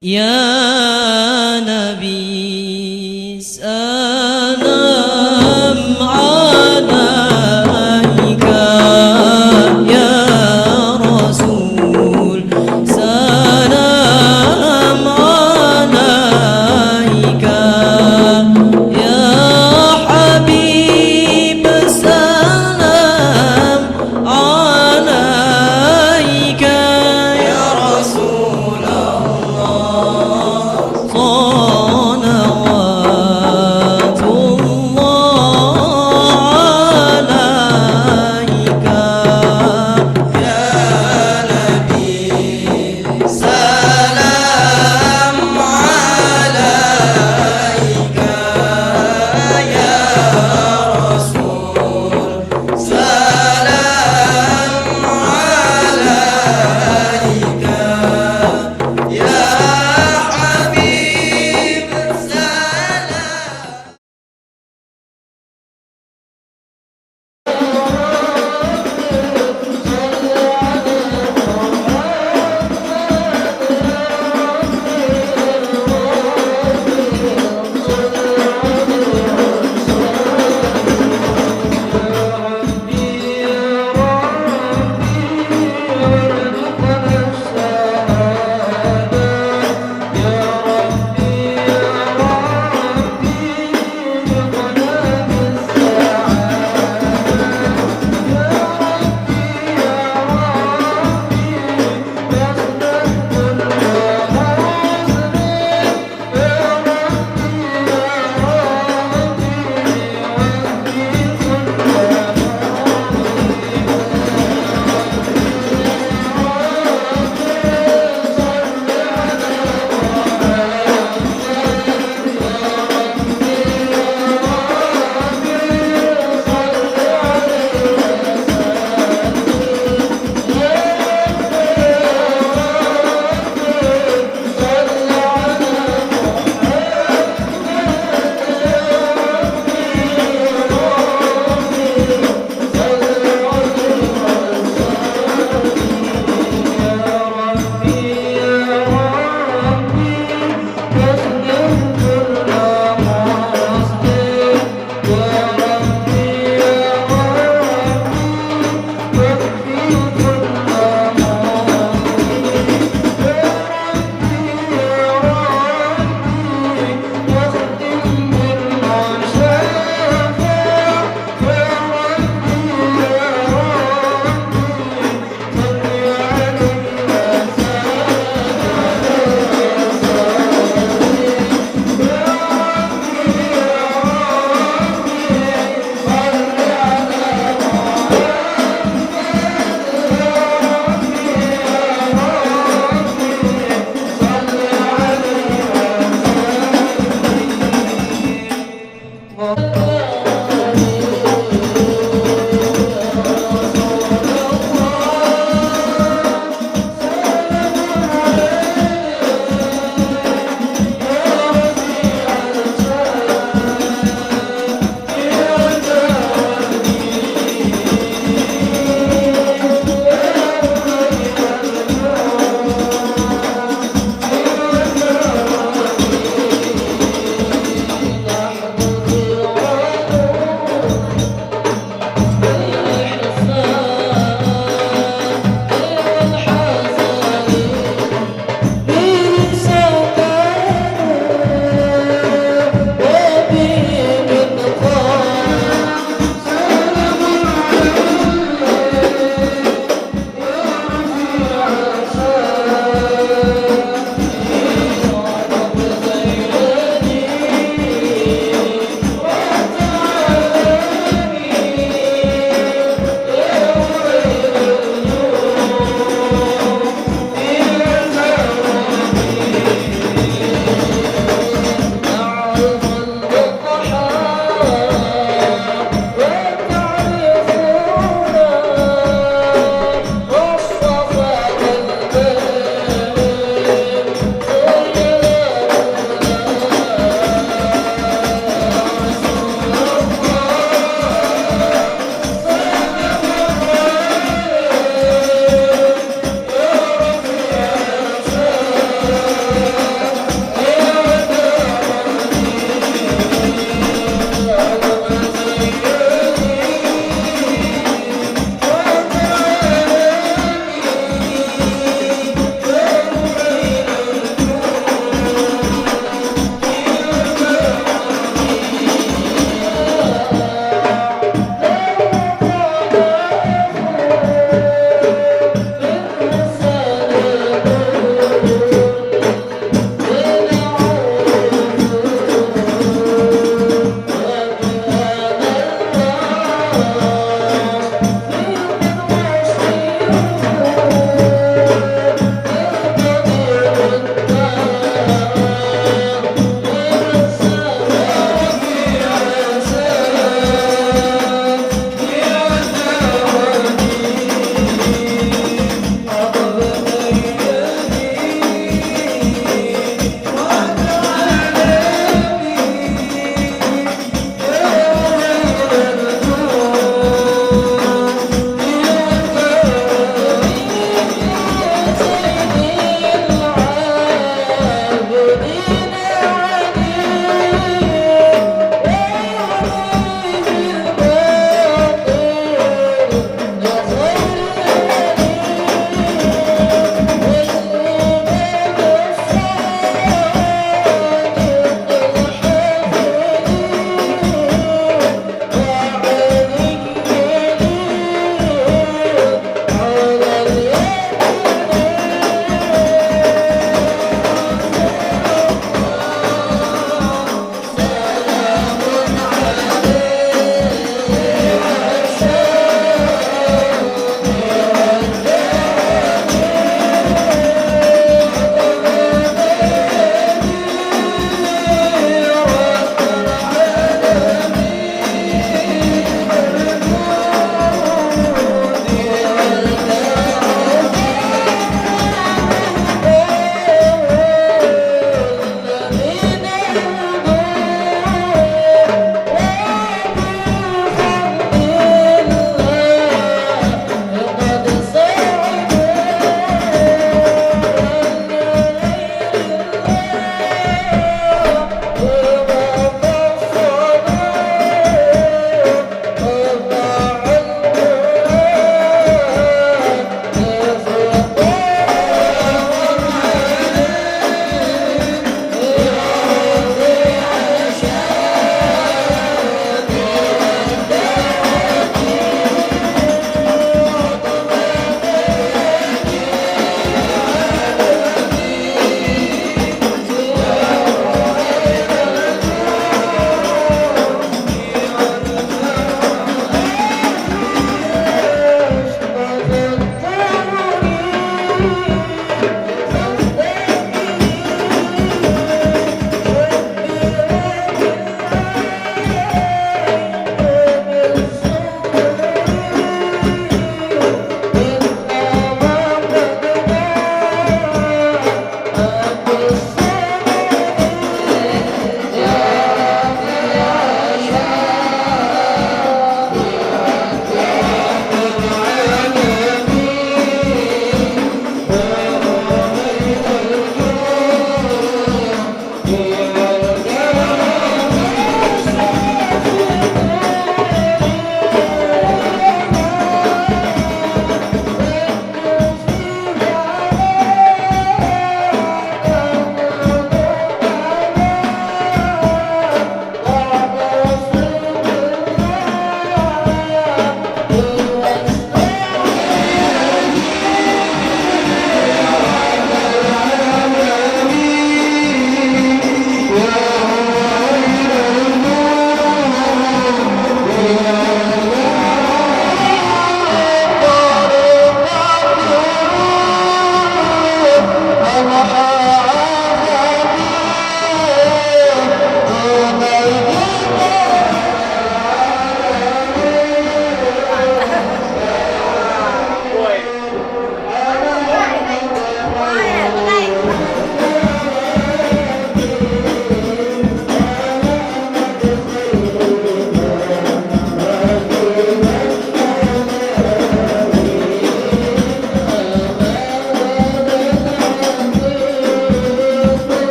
Ya Nabi salam alaika, ya Rasul salam alaika, ya Habib salam alaika, ya Rasul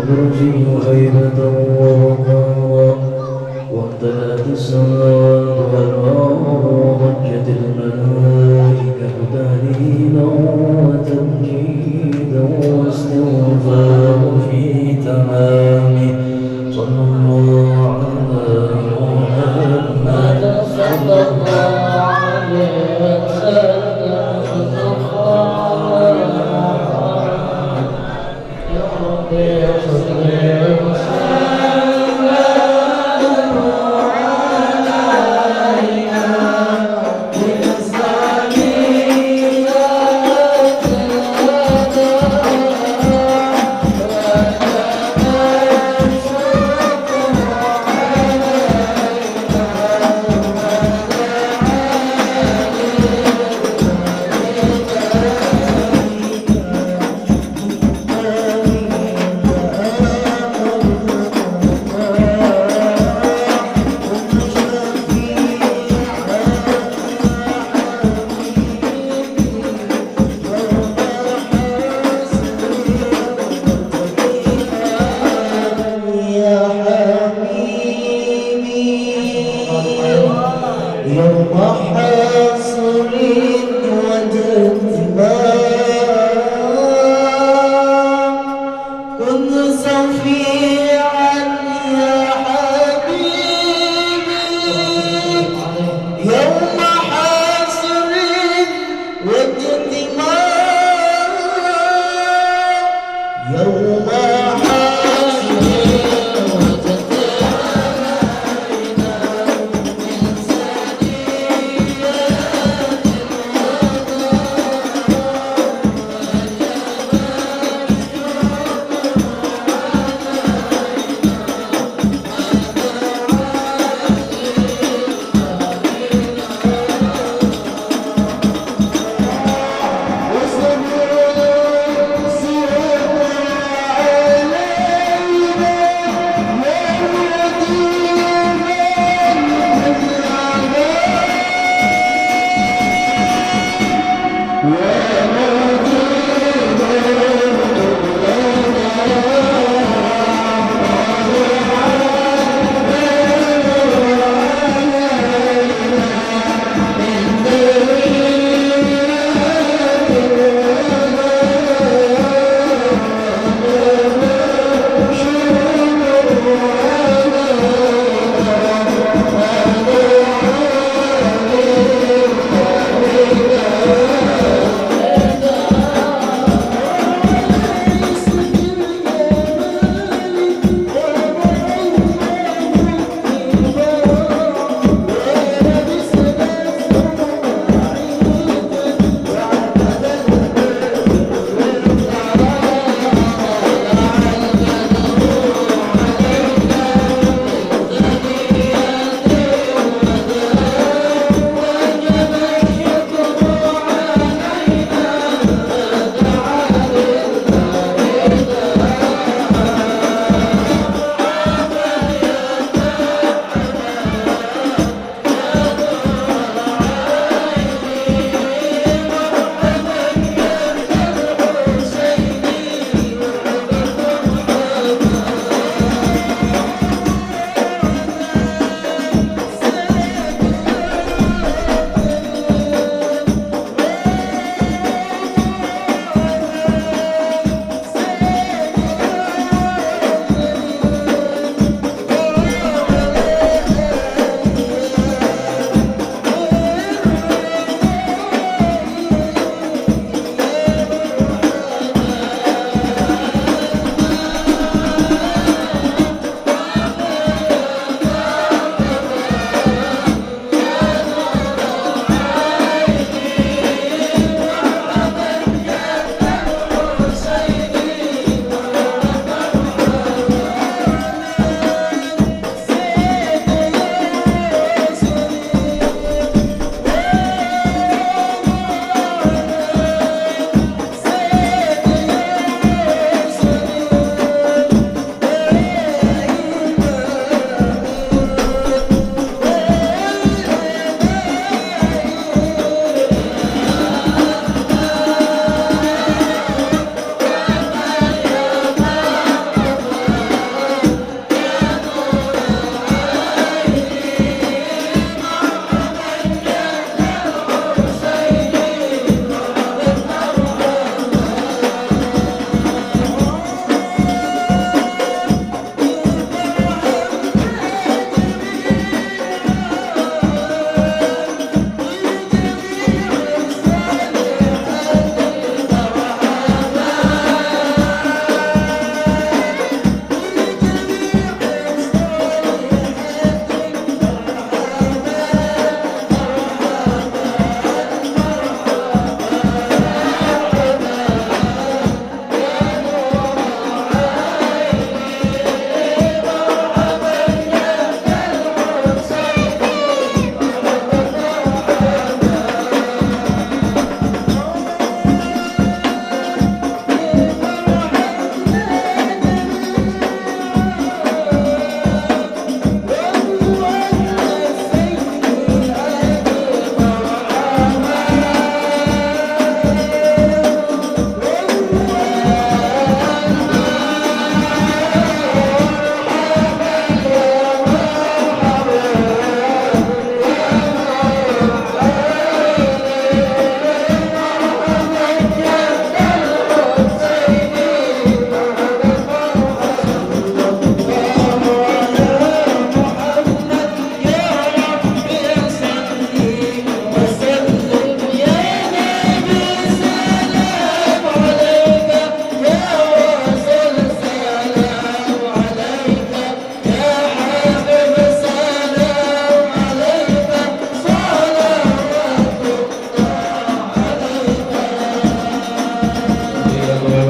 الكرسي هيبة ووقارا وامتلأت السماوات والأرض وضجت الملائكة تهليلا وتمجيدا واستغفار في تمامه صلى الله على محمد صلى الله عليه وسلم يا رب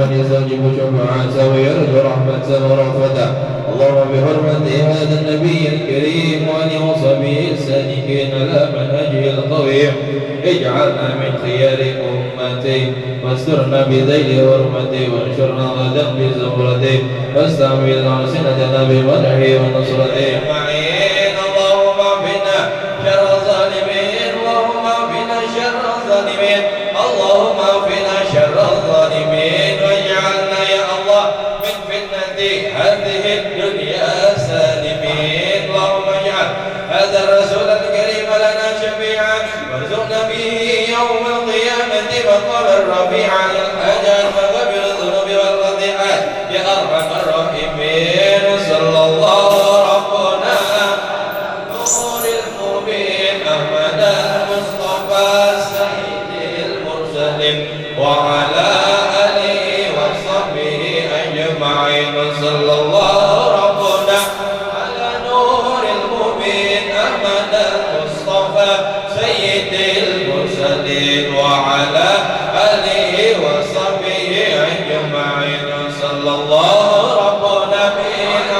من يستجيب شفاعته ويرجو رحمته ورأفته. اللهم بحرمة هذا النبي الكريم وآله وصحبه السالكين على منهجه القويم اجعلنا من خيار أمتي واسترنا بذيل حرمتي وانشرنا غدا بزمرتي واستعمل ألسنتنا بمدحه ونصرته أجمعين. اللهم اكفنا شر الظالمين اللهم اكفنا شر الظالمين اللهم اكفنا شر الظالمين واجعلنا يا الله من فتنة هذه الدنيا سالمين. اللهم اجعل هذا الرسول الكريم لنا شفيعا وارزقنا به يوم القيامة مقاما رفيعا الحاجات وغفر الذنوب والخطيئات يا أرحم الراحمين. صلى الله ربنا نور المبين أحمد المصطفى سيد المرسلين وعلى آله وصحبه أجمعين. صلى الله ربنا على نور المبين أحمد المصطفى سيد المرسلين وعلى آله وصحبه أجمعين. صلى الله ربنا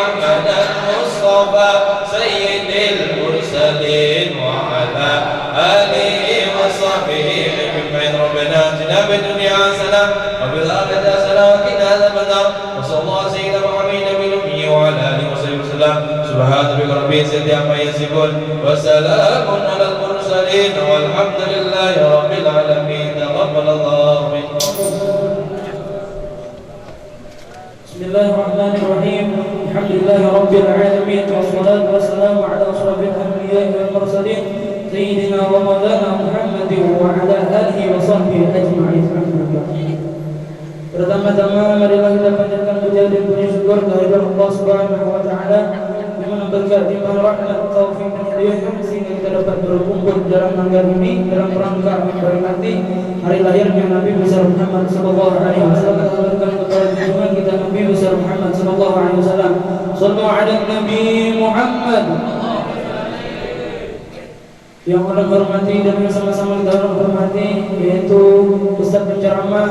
أحمد المصطفى سيد المرسلين وعلى آله وصحبه أجمعين. ربنا آتنا في الدنيا حسنة وفي الآخرة حسنة وقنا عذاب النار. وصلى الله على سيدنا محمد النبي الأمي وعلى آله وصحبه وسلم. سبحان ربك رب العزة عما يصفون وسلام على المرسلين والحمد لله رب العالمين. تقبل الله منكم. بسم الله الرحمن الرحيم. الحمد لله رب العالمين والصلاة والسلام على أشرف الأنبياء والمرسلين سيدنا ومولانا محمد وعلى آله وصحبه أجمعين. Pertama-tama marilah kita panjatkan puja dan puji syukur kehadirat Allah Subhanahu wa taala yang berkat limpah rahmat, taufik dan hidayah sehingga kita dapat berkumpul dalam malam ini dalam rangka memperingati hari lahirnya Nabi besar Muhammad sallallahu alaihi wasallam. Berkat kepada junjungan kita Nabi besar Muhammad sallallahu alaihi wasallam. Shallu ala Nabi Muhammad. Yang Allah hormati dan yang sama-sama kita hormati yaitu ustaz penceramah,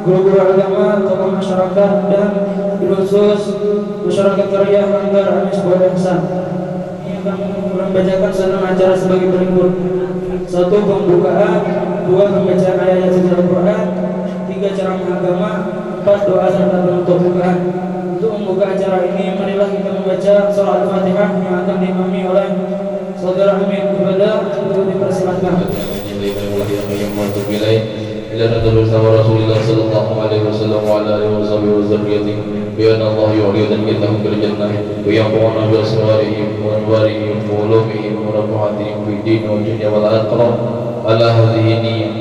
guru-guru agama, tokoh masyarakat dan khusus masyarakat Karya Manggar Amis Buat Ihsan. Ini akan membacakan salam acara sebagai berikut: 1. Pembukaan, 2. Pembacaan ayat suci Al-Quran, 3. Ceramah agama, 4. Doa serta penutup bukaan. Untuk membuka acara ini, marilah kita membaca surah Al-Fatihah yang akan diimami oleh Saudara Amin kepada untuk dipersilakan. إلى ندر سوى رسول الله صلى الله عليه وسلم وعلى آله وصحبه وذريته بأن الله يعلي ذنبهم في الجنة وينفعنا بأسرارهم وأنوارهم وعلومهم ونفحاتهم في الدين والدنيا والآخرة على هذه النية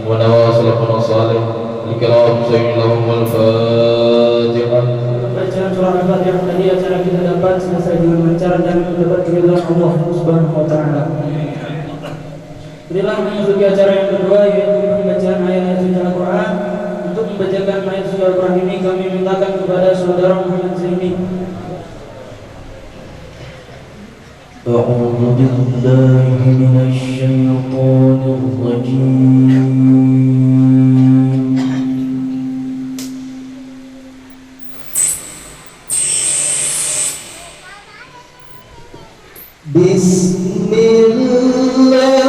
ونواصل الصالح الكرام سيد لهم والفاتحة. Bacaan surah Al-Fatihah tadi acara kita dapat selesai dengan lancar dan mendapat keridhaan Allah Subhanahu wa taala. Berilah memasuki acara yang kedua yaitu pembacaan ayat-ayat suci Al-Quran. Untuk membacakan ayat suci Al-Quran ini kami mintakan kepada saudara Muhammad Zaini. أعوذ بالله من الشيطان الرجيم. بسم الله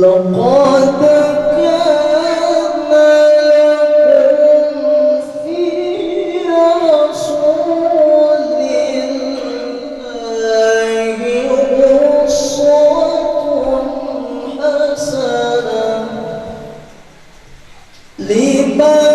لقد كان لكم في رسول الله أسوة حسنة لمن لما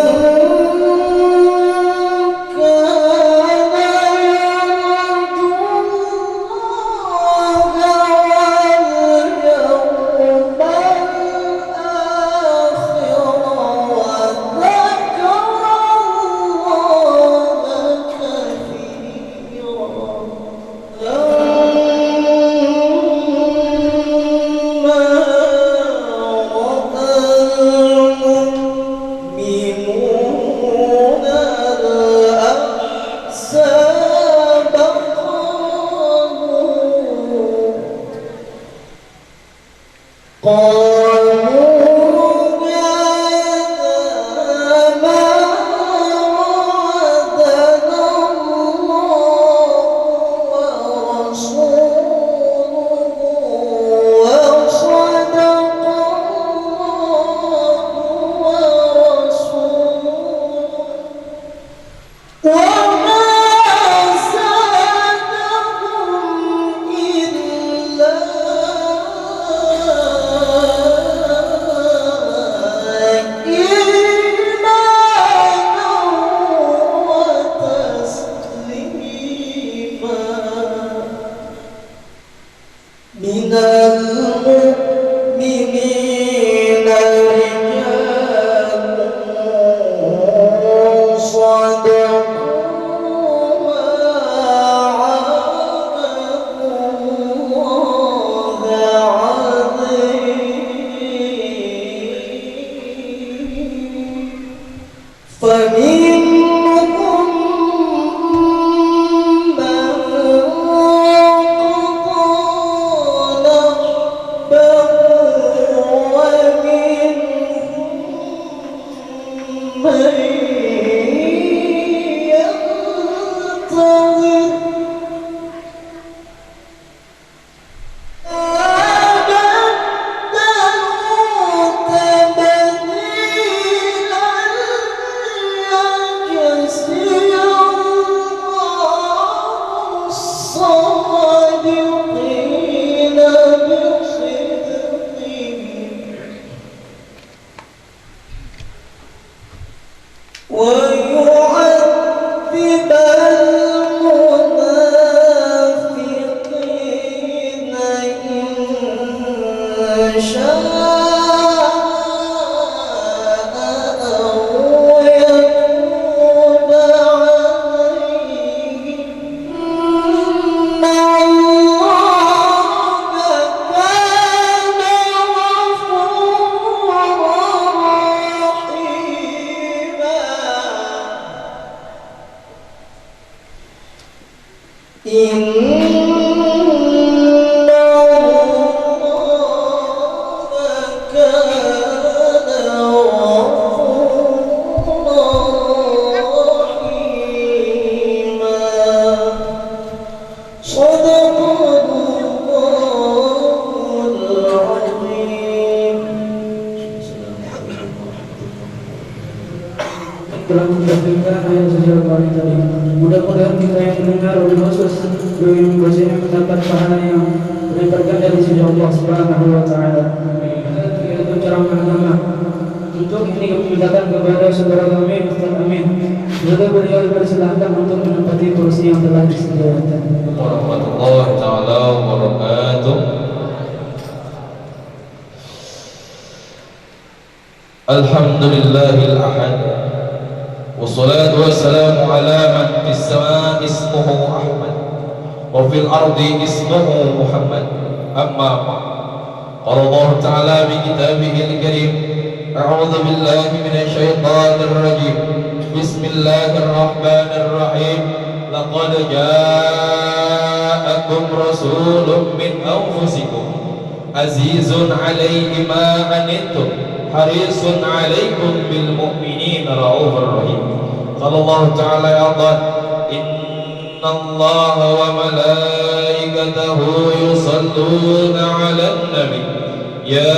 telah mendengarkan ayat sejarah kali tadi. Mudah-mudahan kita yang mendengar oleh khusus yang membacanya mendapat pahala yang berlipat ganda di sisi Allah Subhanahu wa taala. Yaitu ceramah agama. Untuk ini kami mintakan kepada saudara kami Ustaz Amin. Semoga beliau dipersilahkan untuk menempati kursi yang telah disediakan. Warahmatullahi taala wabarakatuh. Alhamdulillahil ahad. Wassalatu wassalamu ala man fis samaa'i ismuhu Ahmad wa fil ardi ismuhu Muhammad. Amma ba'd. Qala Allah ta'ala bi kitabihil karim. A'udzu billahi minasy syaithanir rajim. Bismillahir rahmanir rahim. Laqad ja'akum rasulun min anfusikum azizun 'alaihi ma 'anittum harisun 'alaikum bil mu'minina raufur rahim. Qala Allah ta'ala ya Allah, innallaha wa malaikatahu yusalluna 'alan nabi ya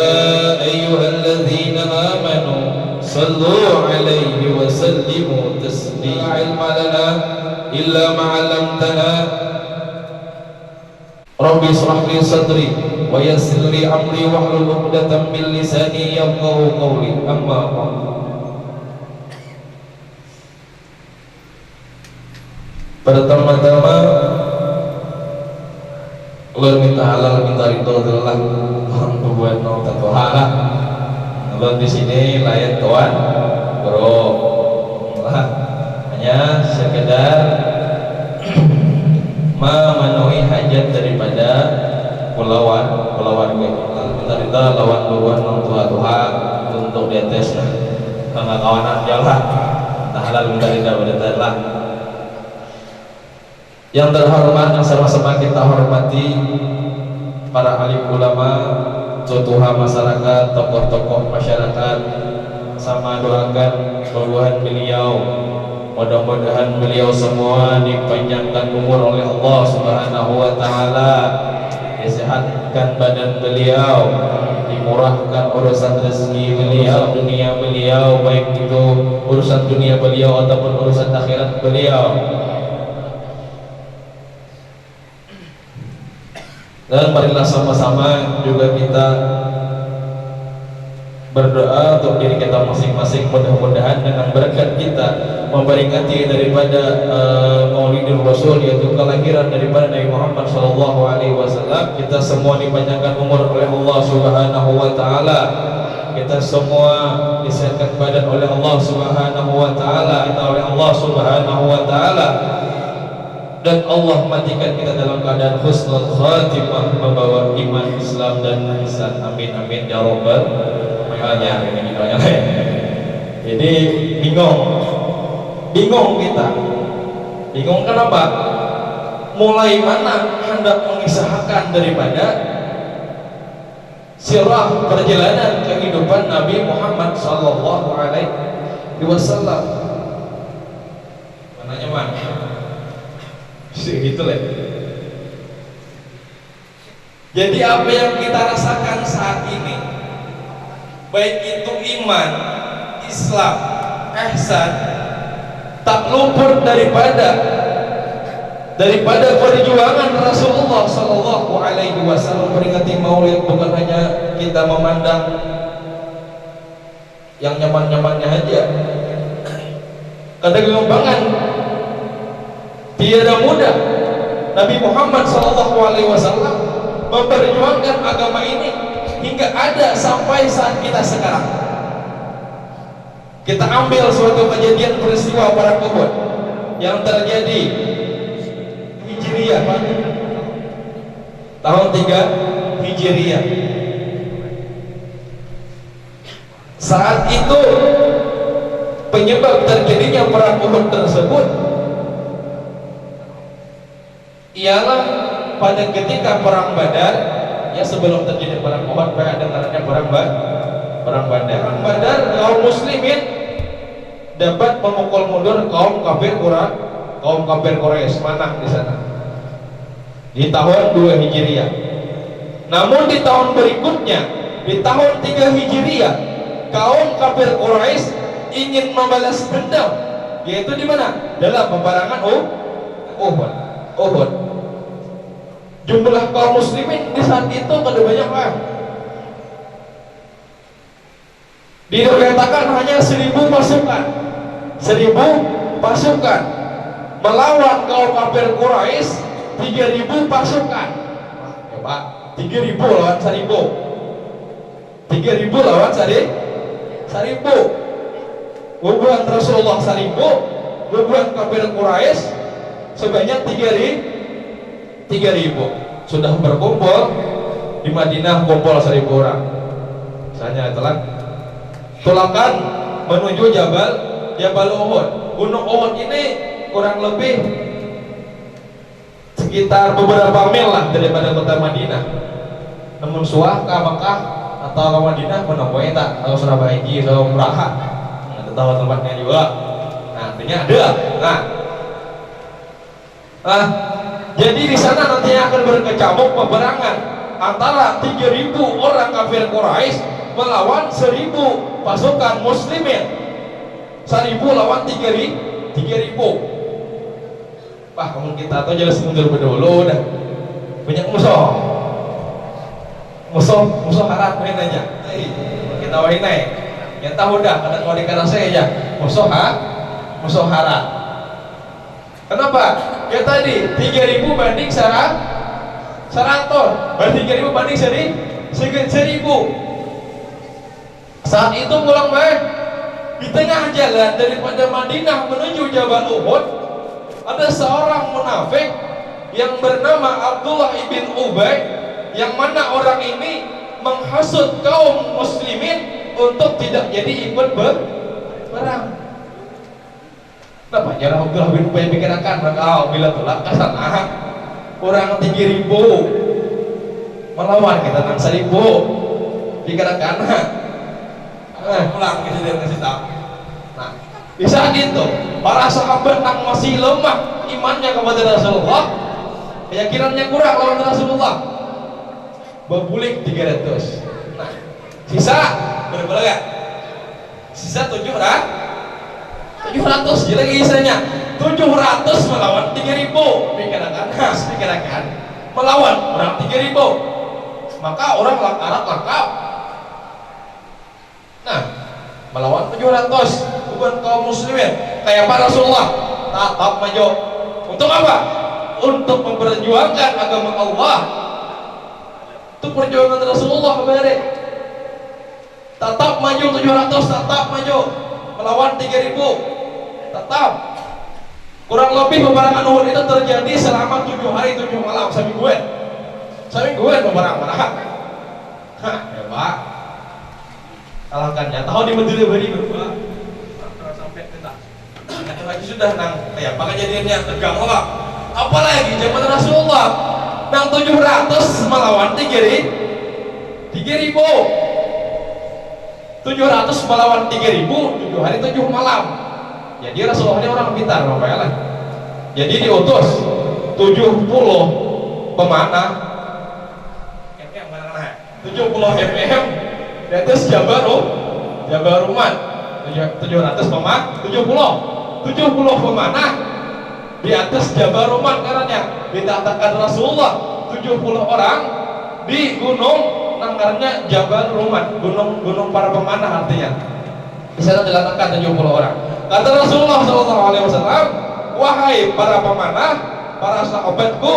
ayyuhalladzina amanu sallu 'alaihi wa sallimu taslima. La ilma lana illa ma 'allamtana. Rabbi ishrah li sadri wa yassir li amri wahlul 'uqdatam min lisani yafqahu qawli. Amma ba'd. Pertama-tama ulun minta halal minta ridho adalah membuat nol tato halal. Ulun di sini layak tuan bro, hanya sekedar memenuhi hajat daripada keluarga kita. Minta ridho lawan buruan nol Tuhan untuk di atasnya karena kawanan jalan tak halal minta ridho pada Allah. Yang terhormat yang sama-sama kita hormati para alim ulama, tutuha masyarakat, tokoh-tokoh masyarakat, sama doakan keluhan beliau. Mudah-mudahan beliau semua dipanjangkan umur oleh Allah Subhanahu wa taala, disehatkan badan beliau, dimurahkan urusan rezeki beliau, dunia beliau, baik itu urusan dunia beliau ataupun urusan akhirat beliau. Dan marilah sama-sama juga kita berdoa untuk diri kita masing-masing, mudah-mudahan dengan berkat kita memperingati daripada Maulidul Rasul, yaitu kelahiran daripada Nabi Muhammad SAW, kita semua dipanjangkan umur oleh Allah Subhanahu wa taala, kita semua disehatkan badan oleh Allah Subhanahu wa taala, oleh Allah Subhanahu wa taala, dan Allah matikan kita dalam keadaan husnul khatimah, membawa iman, Islam dan ihsan. Amin amin ya rabbal alamin. Jadi bingung kita. Bingung kenapa? Mulai mana hendak mengisahkan daripada sirah perjalanan kehidupan Nabi Muhammad sallallahu alaihi wasallam. Mananya mana? Gitu lah. Jadi apa yang kita rasakan saat ini, baik itu iman, Islam, ihsan, tak luput daripada perjuangan Rasulullah Sallallahu Alaihi Wasallam. Peringati Maulid bukan hanya kita memandang yang nyaman-nyamannya aja. Kata gembangan tiada mudah Nabi Muhammad Sallallahu Alaihi Wasallam memperjuangkan agama ini hingga ada sampai saat kita sekarang. Kita ambil suatu kejadian peristiwa perang Uhud yang terjadi Hijriyah tahun 3 Hijriyah. Saat itu penyebab terjadinya perang Uhud tersebut ialah pada ketika perang Badar, ya sebelum terjadi perang Uhud ada namanya perang Badar. Perang Badar kaum muslimin dapat memukul mundur kaum kafir Quraisy, menang di sana di tahun 2 Hijriah. Namun di tahun berikutnya, di tahun 3 Hijriah, kaum kafir Quraisy ingin membalas dendam, yaitu di mana? Dalam peperangan Uhud. Jumlah kaum muslimin di saat itu kada banyak lah. Dikatakan hanya 1000 pasukan. 1000 pasukan melawan kaum kafir Quraisy 3000 pasukan. Coba 3000 lawan 1000. 3000 lawan 1000. Hubungan Rasulullah 1000, hubungan kafir Quraisy sebanyak 3000. Sudah berkumpul di Madinah, kumpul 1000 orang. Misalnya tulakan menuju Jabal Uhud. Gunung Uhud ini kurang lebih sekitar beberapa mil lah daripada kota Madinah. Namun suah ke Makkah atau ke Madinah menemui tak? Kalau Surabaya atau Praha, nggak tahu tempatnya juga. Nah, artinya ada. Jadi di sana nantinya akan berkecamuk peperangan antara 3000 orang kafir Quraisy melawan 1000 pasukan muslimin. 1000 lawan 3000. Wah, kamu kita atau jelas mundur berdulu dah. Banyak musuh harap main aja. Kita wahin naik. Yang tahu dah, kada mau dikarase aja. Musuh harap. Kenapa? Ya tadi 3000 banding 100. Berarti 3000 banding 1000. Saat itu pulang baik di tengah jalan daripada Madinah menuju Jabal Uhud, ada seorang munafik yang bernama Abdullah ibn Ubay, yang mana orang ini menghasut kaum muslimin untuk tidak jadi ikut berperang. Kenapa jarang Abdullah bin Ubay pikirkan mereka bila tolak ke sana orang 3000 melawan kita nang 1000. dikatakan pulang gitu dia ngasih tahu. Nah, di saat itu para sahabat yang masih lemah imannya kepada Rasulullah, keyakinannya kurang lawan Rasulullah, berbulik 300. Nah, sisa berapa lagi? Sisa 700 lagi isanya 700 melawan 3000 dikatakan melawan orang 3000, maka orang Arab lengkap. Nah, melawan 700 bukan kaum muslimin kayak para Rasulullah tetap maju. Untuk apa? Untuk memperjuangkan agama Allah. Itu perjuangan Rasulullah kemarin. Tetap maju 700, tetap maju melawan 3000, tetap. Kurang lebih peperangan Uhud itu terjadi selama 7 hari 7 malam semingguan peperangan. Hah, hebat. Kalahkannya tahu di Madinah beri berapa? Sampai kita. Nah, lagi sudah nang kayak apa kejadiannya tegang lah. Apalagi zaman Rasulullah nang 700 melawan 3000. 700 melawan 3000 7 hari 7 malam. Jadi Rasulullah ini orang pintar, Bapak. Jadi diutus 70 pemanah 70 mm di atas Jabaruman 700 pemanah 70 pemanah di atas Jabaruman karena dikatakan Rasulullah 70 orang di gunung namanya Jabal Ruman, gunung para pemanah artinya. Di sana dikatakan 70 orang. Kata Rasulullah SAW, wahai para pemanah, para sahabatku,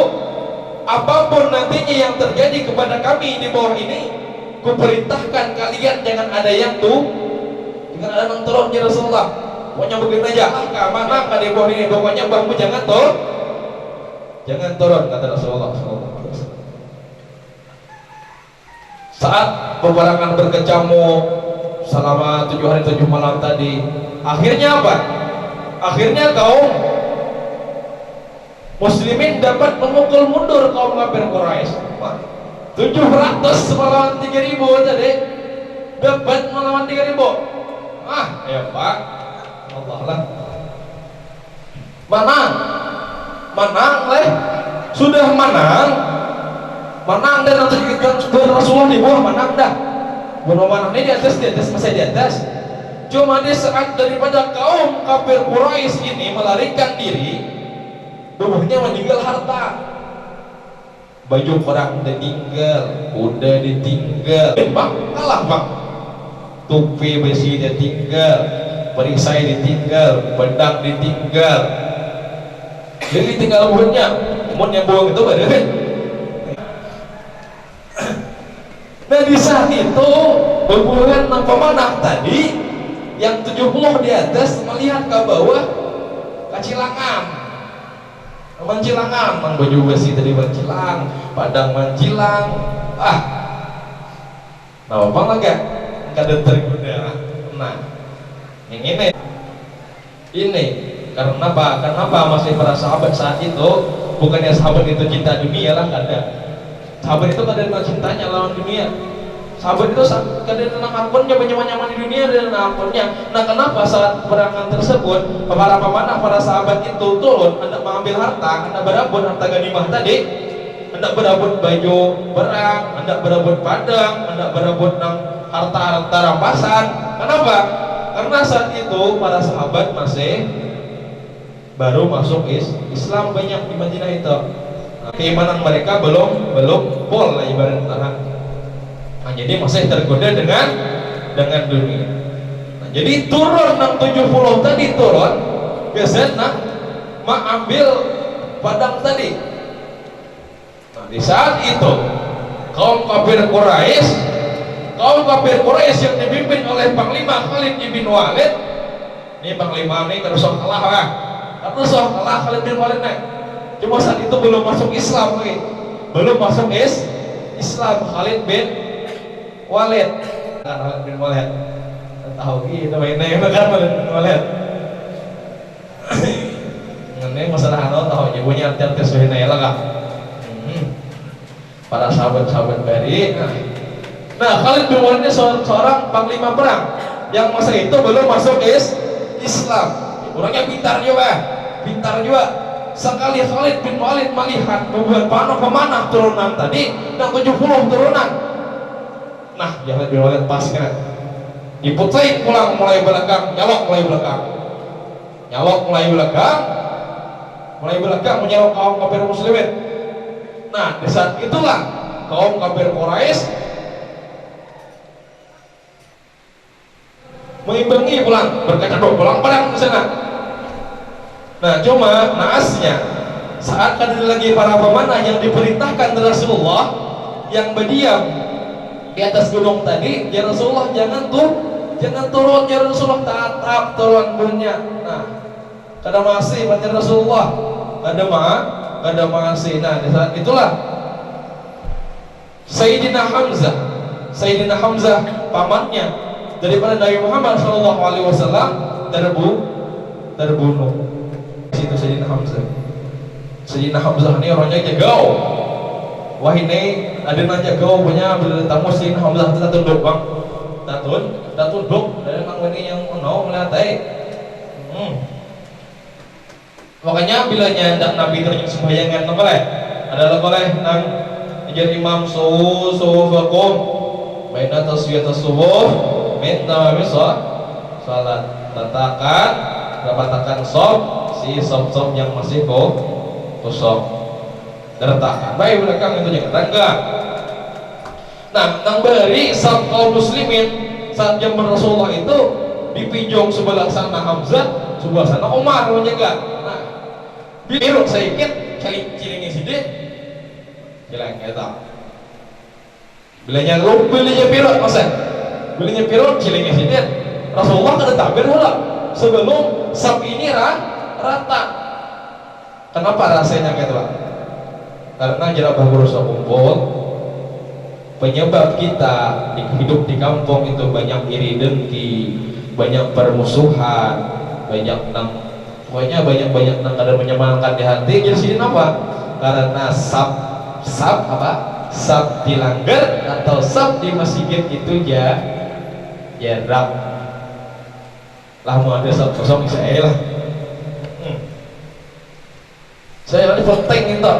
apapun nantinya yang terjadi kepada kami di bawah ini, kuperintahkan kalian jangan ada yang jangan ada yang turun ya Rasulullah. Pokoknya begini aja, keamanan di bawah ini, pokoknya bambu jangan turun, kata Rasulullah SAW. Saat peperangan berkecamuk selama 7 hari 7 malam tadi, akhirnya apa? Akhirnya kaum muslimin dapat memukul mundur kaum kafir Quraisy. 700 melawan 3000 tadi dapat melawan 3000. Ya Pak, Allah lah. Menang leh. Sudah menang dan nanti Rasulullah di bawah menang dah. Menang ini di atas masih di atas. Cuma di saat daripada kaum kafir Quraisy ini melarikan diri, tubuhnya meninggal harta, baju perang ditinggal, kuda ditinggal, kalah Pak. Tupi besi ditinggal, perisai ditinggal, pedang ditinggal. Jadi tinggal buahnya, mun yang buang itu ada. Nah di saat itu berhubungan dengan pemanah tadi yang 70 di atas melihat ke bawah kacilangan, mencilangan, mang baju besi tadi mencilang, padang mencilang. Nah apa lagi? Kada tergoda. Nah yang ini karena apa? Kenapa masih para sahabat saat itu bukannya sahabat itu cinta dunia lah, kada. Sahabat itu kada ada cintanya lawan dunia. Sahabat itu kada tenang akunnya, nyaman-nyaman di dunia dan akunnya. Nah kenapa saat perangan tersebut para pemanah, para sahabat itu turun hendak mengambil harta, hendak berebut harta ganimah tadi, hendak berebut baju perang, hendak berebut padang, hendak berebut harta rampasan. Kenapa? Karena saat itu para sahabat masih baru masuk Islam banyak di Madinah itu. Keimanan mereka belum full lah ibaratnya. Nah, jadi masih tergoda dengan dunia. Nah, jadi turun 70 tadi turun, biasanya ambil padang tadi. Nah, di saat itu kaum kafir Quraisy yang dipimpin oleh Panglima Khalid bin Walid. Ini Panglima ini terus kalah lah. Terus kalah Khalid bin Walid nih. Cuma saat itu belum masuk Islam lagi, belum masuk Islam Khalid bin Walid. Khalid bin Walid tahu gitu mainnya kan Khalid bin Walid. Ini masalah tahu ibunya arti-arti suhina ya lah kak. Para sahabat-sahabat bari Nah, Khalid bin Walid ini seorang panglima perang yang masa itu belum masuk Islam. Orangnya pintar juga. Sekali Khalid bin Walid melihat beberapa pemanah turunan tadi dan 70 turunan. Nah, Khalid bin Walid pas kena diputain pulang mulai belakang, nyalok mulai belakang menyalok kaum kafir muslimin. Nah, di saat itulah kaum kafir Quraisy mengimbangi pulang, berkata pulang ke sana. Nah, cuma naasnya saat ada lagi para pemanah yang diperintahkan oleh Rasulullah yang berdiam di atas gunung tadi, ya Rasulullah jangan turun ya Rasulullah, tatap turun gunungnya. Nah, kada masih baca Rasulullah, kada masih. Nah, di saat itulah Sayyidina Hamzah pamannya daripada Nabi Muhammad SAW terbunuh. Itu Sayyidina Hamzah ini orangnya jagau. Wah, ini ada nanya jagau punya bila tamu Sayyidina Hamzah itu tunduk bang, tunduk dari mang ini yang mau melihatai. Makanya bila nyandak Nabi terjun sembayangan boleh adalah boleh nang jadi imam subuh baina taswiyat subuh minta salat dapatakan sob yang masih kosong dertakan baik belakang itu jangan enggak. Nah, nang beri saat kaum muslimin saat zaman Rasulullah itu dipijong sebelah sana Hamzah, sebelah sana Umar menjaga. Nah, biruk sedikit cilingnya sidik bilang eta bilanya pirot masa bilanya pirot cilingnya sidik Rasulullah kada tabir ulah sebelum sab ini rata. Kenapa rasanya gitu Pak? Karena jerapah berusaha kumpul, penyebab kita hidup di kampung itu banyak iri dengki, banyak permusuhan, pokoknya banyak kada menyemangatkan di hati. Jadi sini apa? Karena sab dilanggar atau sab di masjid itu jarak lah mau ada sab kosong saya lah. Saya ini penting itu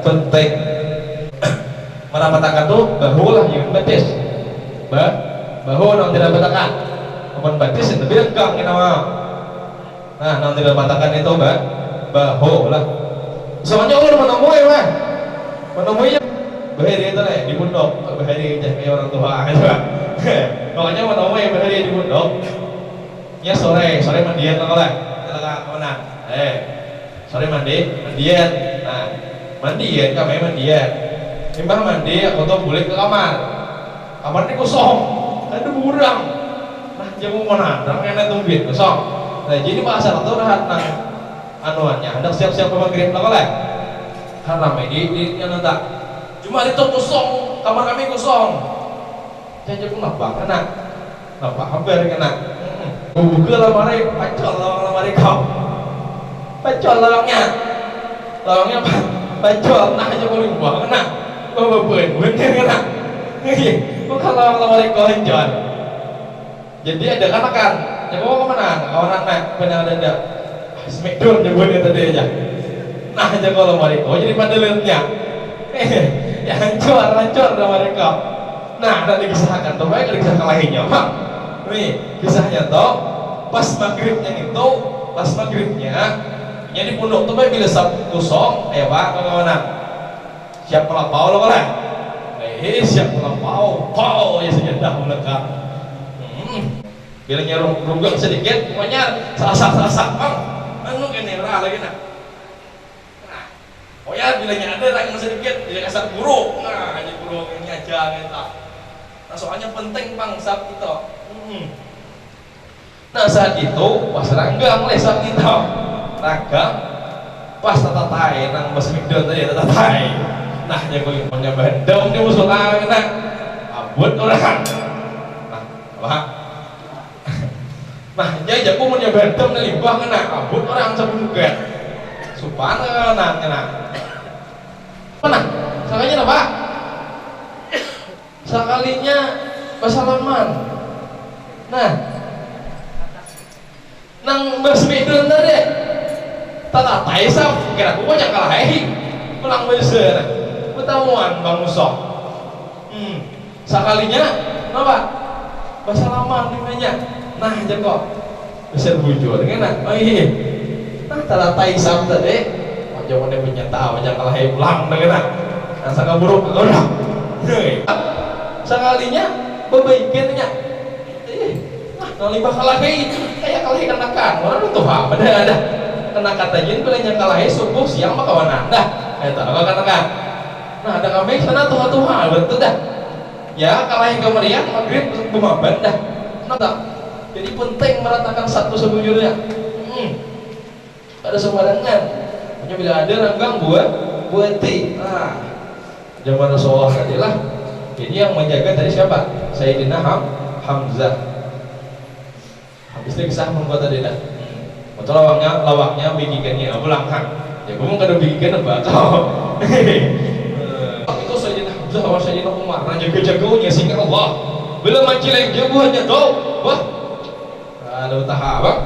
penting merapatakan tuh bahu lah yang batis bahu nang tidak batakan aman batis itu lebih enggang kita mau. Nah, nang tidak batakan itu bahu lah soalnya Allah menemui bahari itu lah di pondok bahari kayak orang tua gitu makanya menemui bahari di pondok ya sore mandian lah kemana sore mandian. Nah, mandian kami mandian timbang mandi aku tuh boleh ke kamar ini kosong ada burang. Nah, jamu mana orang enak tumbit kosong. Nah, jadi pasar itu rahat nang anuannya hendak siap-siap maghrib lah oleh karena di yang tak cuma itu kosong, kamar kami kosong. Saya pun napa hampir kena buka lamari pacol lamari kau pacol lawangnya pacol nah aja boleh buang kena bawa bener kena bukan lamari kau hancur. Jadi ada kanakan ya bawa kemana kawan anak benar ada smackdown jebunnya tadi aja. Nah, aja kalau mereka jadi pandelnya ya hancur lamari kau. Nah, ada dikisahkan tuh baik dikisahkan lainnya Pak. Nih kisahnya tuh pas maghribnya jadi pondok tuh baik bila sab kosong Pak kemana siap melapau lo kan siap melapau ya sejadah melekat bila nyerung runggang sedikit pokoknya sasak Bang anu kene lagi nah oh ya bila ada lagi sedikit bila kasar buruk nah hanya buruk ini aja kita. Nah, soalnya penting Bang sab itu. Nah, saat itu pas ranggang saat itu ranggang pas tatatai nang Mas Migdon tadi tatatai. Nah, jago punya bandung di musola kena abut orang. Nah, apa? Nah, jadi jago punya bandung di limbah kena abut orang sebelum get. Supana kena. Mana? Sakanya apa? Sekalinya bersalaman. Nah, nang bersmedun tadi tata taisa kira aku banyak kalah pulang besar ketahuan Bang Musa. Sekalinya apa bersalaman dimanya. Nah kok besar bujur enak. Oh iya nah tata taisa tadi jangan dia menyata jangan kalah pulang dengan nah sangat buruk udah sekalinya berbaikannya nali bakal kayak kalah kenakan orang tuh apa ada kenakan tajin pilihnya kalah subuh siang mah kawan anda itu apa katakan nah ada kami sana tuh betul dah ya kalah kemarian maghrib bumaban dah nah jadi penting meratakan satu sebujurnya ada sembarangan punya bila ada ranggang buati nah zaman Rasulullah adalah ini yang menjaga tadi siapa? Sayyidina Hamzah. Habis itu kisah membuat tadi dah. Betul lawaknya bikinnya apa langkah. Ya kamu kada bikin apa kau. Itu Sayyidina Hamzah sama Sayyidina Umar. Nah jaga-jaganya sehingga Allah. Bila mancileng jagoannya kau. Wah. Ada tahap.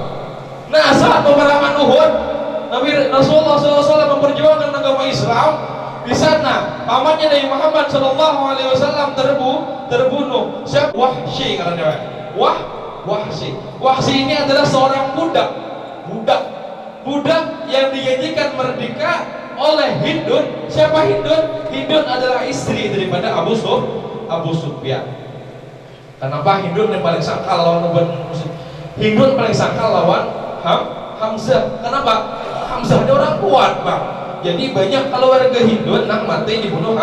Nah saat peperangan Uhud, Nabi Rasulullah SAW memperjuangkan agama Islam. Di sana pamannya Nabi Muhammad SAW terbunuh. Siapa? Wahsy katanya. Wahsy ini adalah seorang budak yang dijadikan merdeka oleh Hindun. Siapa Hindun? Hindun adalah istri daripada Abu Sufyan. Kenapa Hindun yang paling sangkal lawan Hindun paling sangkal lawan Hamzah? Kenapa? Hamzah ini orang kuat, Bang. Jadi banyak kalau warga Hindu nang mati dibunuh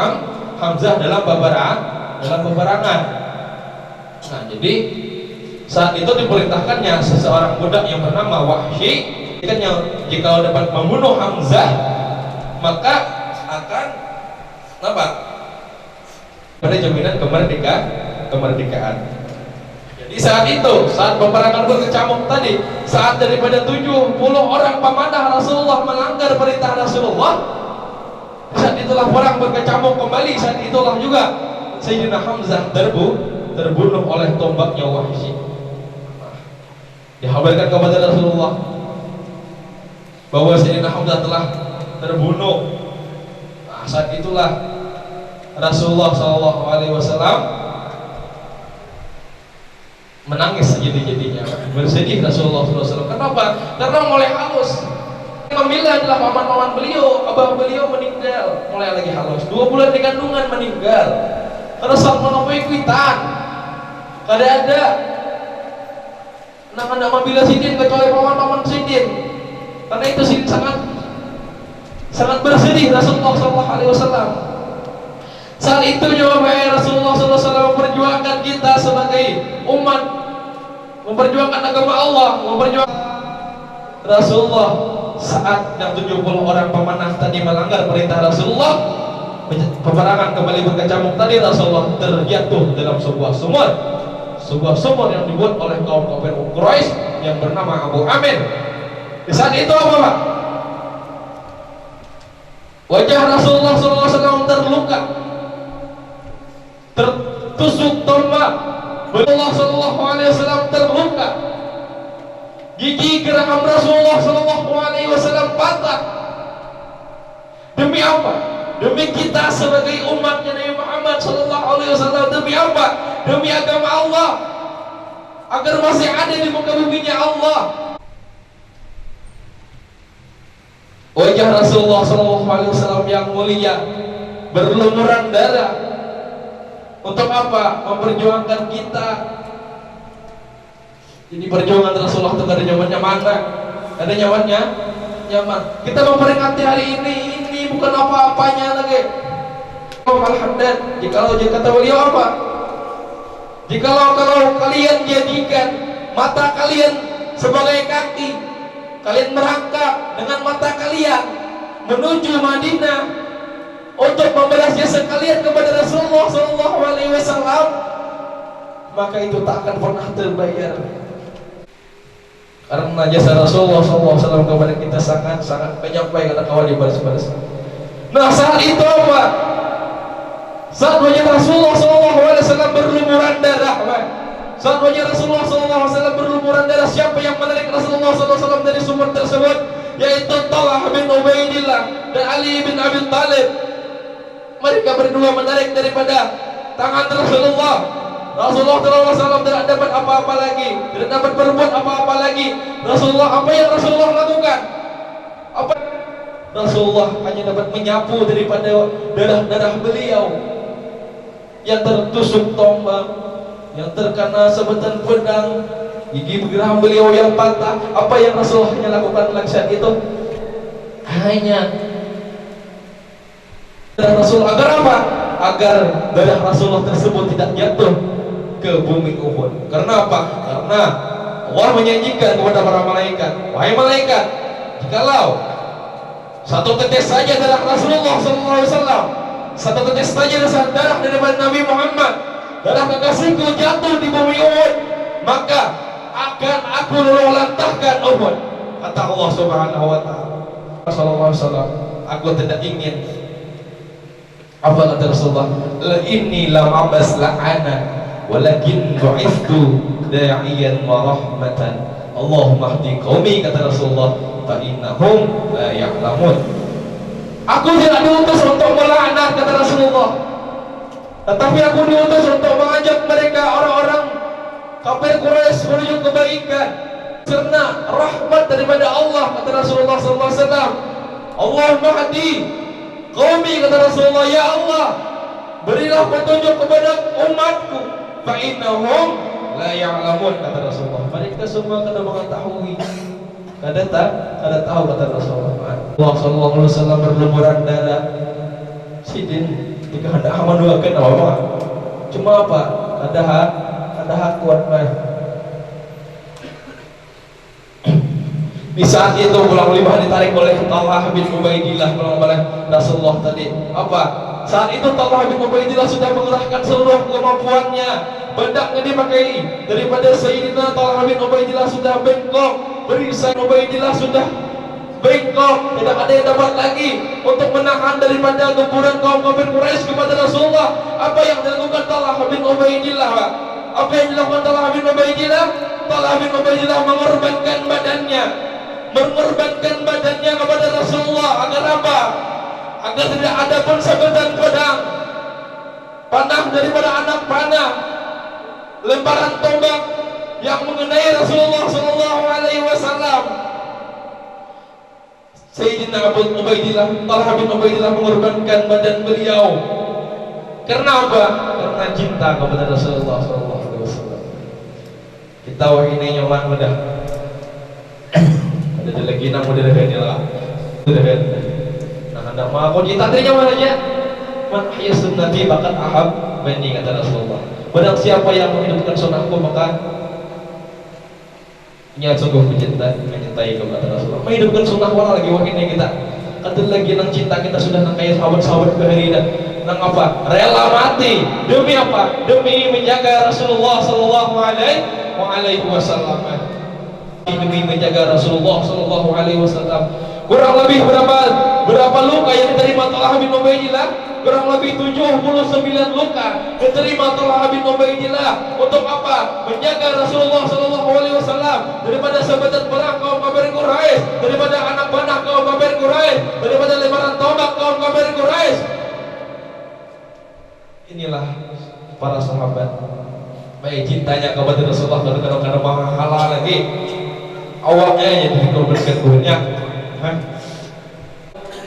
Hamzah dalam peperangan. Nah, jadi saat itu diperintahkannya seseorang budak yang bernama Wahsy kan yang jika dapat membunuh Hamzah maka akan apa? Pada jaminan kemerdekaan. Jadi saat itu, saat peperangan berkecamuk tadi, saat daripada 70 orang pemanah Rasulullah melanggar perintah Rasulullah, saat itulah perang berkecamuk kembali. Saat itulah juga Sayyidina Hamzah terbunuh oleh tombaknya Wahsy. Dihabarkan kepada Rasulullah bahwa Sayyidina Hamzah telah terbunuh. Nah, saat itulah Rasulullah SAW menangis sejadi-jadinya, bersedih Rasulullah SAW. Kenapa? Karena mulai halus. Memilih adalah paman-paman beliau, abah beliau meninggal, mulai lagi halus. 2 bulan di kandungan meninggal. Karena saat mengakui kuitan, kada ada. Nama bila sidin kecuali paman-paman sidin. Karena itu sidin sangat bersedih Rasulullah SAW. Saat itu jawabannya Rasulullah SAW memperjuangkan kita sebagai umat, memperjuangkan agama Allah, memperjuangkan Rasulullah. Saat yang 70 orang pemanah tadi melanggar perintah Rasulullah, peperangan kembali berkecamuk tadi, Rasulullah terjatuh dalam sebuah sumur yang dibuat oleh kaum kafir Quraisy yang bernama Abu Amir. Di saat itu apa Pak? Wajah Rasulullah SAW terluka, tertusuk tombak. Rasulullah SAW terluka. Gigi geraham Rasulullah SAW patah. Demi apa? Demi kita sebagai umatnya Nabi Muhammad SAW. Demi apa? Demi agama Allah, agar masih ada di muka buminya Allah. Wajah Rasulullah SAW yang mulia berlumuran darah. Untuk apa? Memperjuangkan kita. Jadi perjuangan Rasulullah itu ada nyamannya mana? Ada nyamannya? Nyaman. Kita memperingati hari ini bukan apa-apanya lagi. Al-Hamdan. Jikalau kata beliau apa? Jikalau kalian jadikan mata kalian sebagai kaki, kalian merangkak dengan mata kalian menuju Madinah untuk membalas jasa kalian kepada Rasulullah SAW, maka itu tak akan pernah terbayar. Karena jasa Rasulullah SAW kepada kita sangat penyampai, kata kawan di balas-balas. Nah saat itu apa? Saat wajah Rasulullah SAW berlumuran darah, saat wajah Rasulullah SAW berlumuran darah, siapa yang menarik Rasulullah SAW dari sumur tersebut? Yaitu Talha bin Ubaidillah dan Ali bin Abi Thalib. Mereka berdua menarik daripada tangan Rasulullah. Rasulullah SAW tidak dapat apa-apa lagi, tidak dapat berbuat apa-apa lagi. Rasulullah, apa yang Rasulullah lakukan? Apa? Rasulullah hanya dapat menyapu daripada darah-darah beliau yang tertusuk tombak, yang terkena sabetan pedang, gigi geraham beliau yang patah. Apa yang Rasulullah hanya lakukan saat itu? Hanya darah Rasul. Agar apa? Agar darah Rasulullah tersebut tidak jatuh ke bumi Uhud. Karena apa? Karena Allah menyanyikan kepada para malaikat, wahai malaikat, jikalau satu tetes saja darah Rasulullah SAW, satu tetes saja darah daripada Nabi Muhammad, darah kekasihku jatuh di bumi Uhud, maka akan aku luluhlantahkan Uhud. Kata Allah Subhanahu wa Ta'ala. Rasulullah SAW, aku tidak ingin. Apa kata Rasulullah? Inni lam abas la'ana walakin bu'ithtu da'iyan wa rahmatan. Allahumma hdi qaumi, kata Rasulullah, fa innahum la ya'lamun. Aku tidak diutus untuk melaknat, kata Rasulullah, tetapi aku diutus untuk mengajak mereka orang-orang kafir Quraisy menuju kebaikan karena rahmat daripada Allah, kata Rasulullah SAW. Allahumma hdi qaumi, kata Rasulullah, ya Allah, berilah petunjuk kepada umatku, fa innahum la ya'lamun, kata Rasulullah. Mereka semua kada mengetahui, kada tahu, kata Rasulullah. Allah sallallahu alaihi wasallam berlumuran darah. Sidin jika hendak mendoakan apa? Cuma apa? Ada hak kuat mah. Di saat itu pulang limbah ditarik oleh Talha bin Ubaidillah oleh Rasulullah tadi. Apa? Saat itu Talha bin Ubaidillah sudah mengerahkan seluruh kemampuannya. Bedak yang dipakai daripada Sayyidina Talha bin Ubaidillah sudah bengkok, berisan Ubaidillah sudah bengkok, tidak ada yang dapat lagi untuk menahan daripada gempuran kaum kafir Quraisy kepada Rasulullah. Apa yang dilakukan Talha bin Ubaidillah? Apa yang dilakukan Talha bin Ubaidillah? Talha bin Ubaidillah mengorbankan badannya kepada Rasulullah. Agar apa? Agar tidak ada pun sabetan pedang, panah daripada anak panah, lemparan tombak yang mengenai Rasulullah Sallallahu Alaihi Wasallam. Sayyidina Abu Ubaidillah, Talha bin Ubaidillah mengorbankan badan beliau. Karena apa? Karena cinta kepada Rasulullah Sallallahu Alaihi Wasallam. Kita wahini nyaman mudah. Ada lagi nama mudah ini lah. Nah, hendak mau aku cinta dirinya mana aja? Man ahya sunnati bakat ahab bani, kata Rasulullah. Barang siapa yang menghidupkan sunnahku maka nya sungguh mencintai kepada Rasulullah. Menghidupkan sunnah wala lagi wakilnya kita. Kata lagi nang cinta kita sudah nang kayak sahabat-sahabat kehadiran. Nang apa? Rela mati. Demi apa? Demi menjaga Rasulullah Sallallahu Alaihi Wasallam. Demi menjaga Rasulullah Sallallahu Alaihi Wasallam. Kurang lebih berapa luka yang diterima Talha bin Ubaidillah? Kurang lebih 79 luka diterima Talha bin Ubaidillah. Untuk apa? Menjaga Rasulullah Sallallahu Alaihi Wasallam daripada sabetan perang kaum kafir Quraisy, daripada anak panah kaum kafir Quraisy, daripada lemparan tombak kaum kafir Quraisy. Inilah para sahabat. Baik cintanya kepada Rasulullah kadang-kadang mahala lagi. Awalnya jadi korbankan banyak.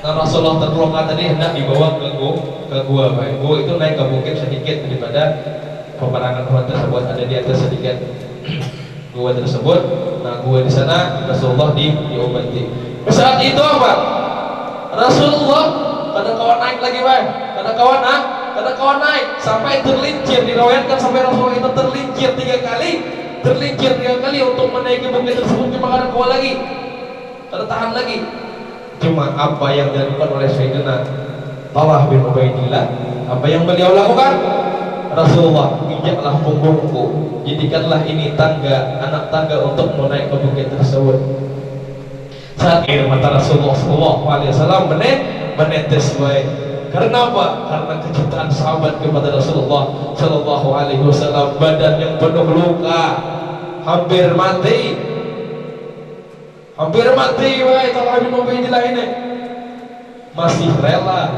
Nah, Rasulullah terluka tadi hendak dibawa ke gua. Gua itu naik ke bukit sedikit daripada peperangan tersebut, ada di atas sedikit gua tersebut. Nah, gua di sana Rasulullah diobati. Saat itu apa? Rasulullah kada kawan naik lagi, kada kawan naik sampai terlincir, diriwayatkan sampai Rasulullah itu terlincir tiga kali untuk menaiki bukit tersebut. Cuma kada kawan lagi, kada tahan lagi. Cuma apa yang dilakukan oleh Sayyidina Talha bin Ubaidillah, apa yang beliau lakukan? Rasulullah, injaklah punggungku, jadikanlah ini anak tangga untuk menaik ke bukit tersebut. Saat air mata Rasulullah Sallallahu Alaihi Wasallam menetes baik Karena apa? Karena kecintaan sahabat kepada Rasulullah Shallallahu Alaihi Wasallam. Badan yang penuh luka, hampir mati, wahai Talha bin Ubaidillah ini masih rela